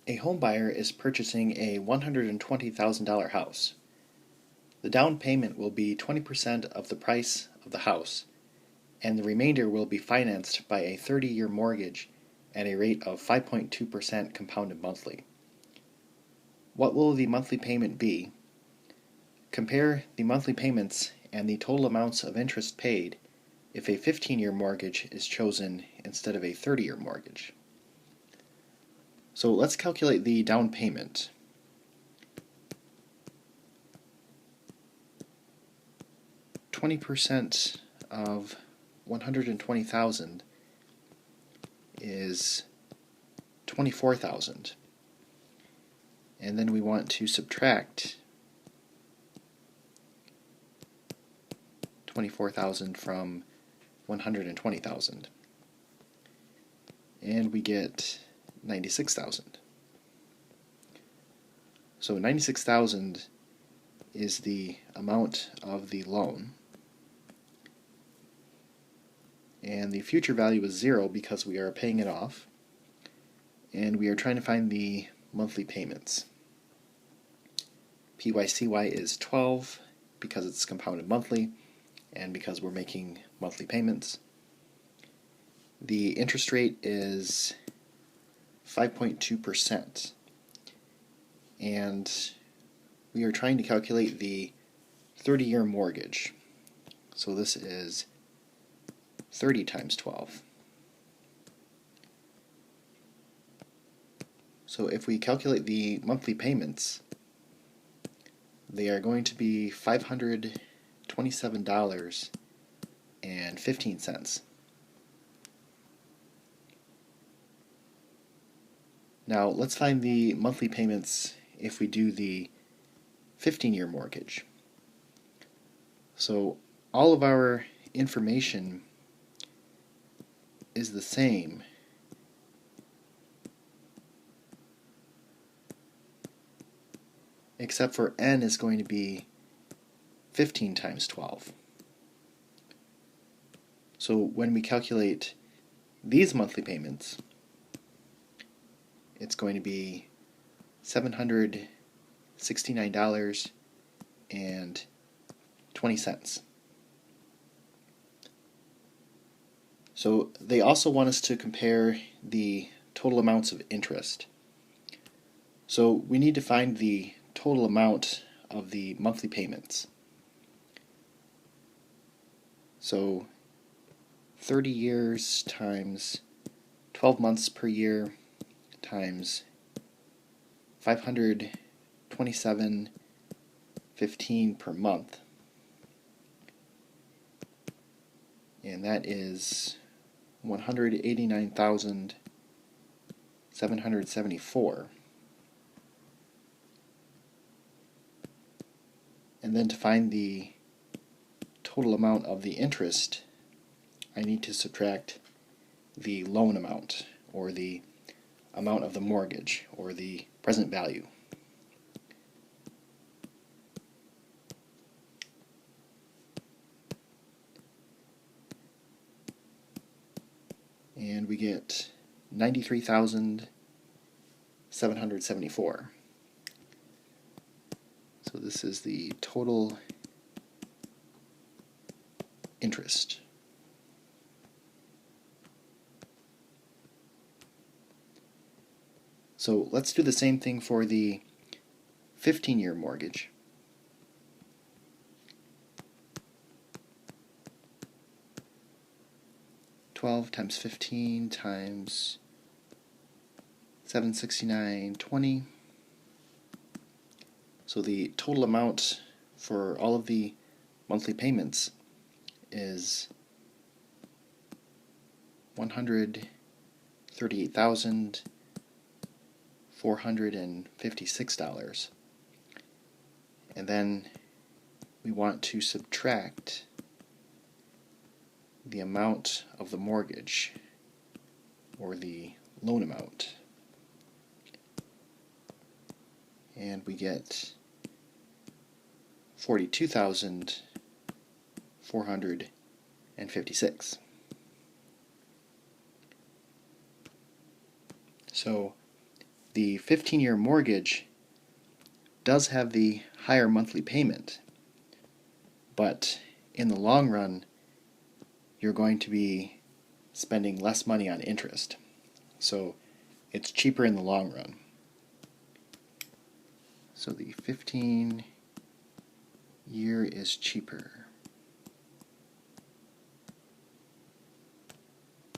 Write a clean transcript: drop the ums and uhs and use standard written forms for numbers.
A home buyer is purchasing a $120,000 house. The down payment will be 20% of the price of the house, and the remainder will be financed by a 30-year mortgage at a rate of 5.2% compounded monthly. What will the monthly payment be? Compare the monthly payments and the total amounts of interest paid if a 15-year mortgage is chosen instead of a 30-year mortgage. So let's calculate the down payment. $20 of 120,000 is 24,000, and then we want to subtract 24,000 from 120,000, and we get 96,000. So 96,000 is the amount of the loan, and the future value is 0 because we are paying it off, and we are trying to find the monthly payments. PYCY is 12 because it's compounded monthly and because we're making monthly payments. The interest rate is 5.2%, and we are trying to calculate the 30-year mortgage. So this is 30 times 12. So if we calculate the monthly payments, they are going to be $527.15. Now let's find the monthly payments if we do the 15-year mortgage. So all of our information is the same, except for n is going to be 15 times 12. So when we calculate these monthly payments, it's going to be $769.20. So they also want us to compare the total amounts of interest. So we need to find the total amount of the monthly payments. So 30 years times 12 months per year times 527.15 per month, and that is 189,774. And then to find the total amount of the interest, I need to subtract the loan amount, or the amount of the mortgage, or the present value. And we get 93,774. So this is the total interest. So let's do the same thing for the 15-year mortgage. $12 times 15 times 769.20. So the total amount for all of the monthly payments is $138,456. And then we want to subtract the amount of the mortgage, or the loan amount, and we get 42,456. So the 15-year mortgage does have the higher monthly payment, but in the long run, you're going to be spending less money on interest. So it's cheaper in the long run. So the 15-year is cheaper.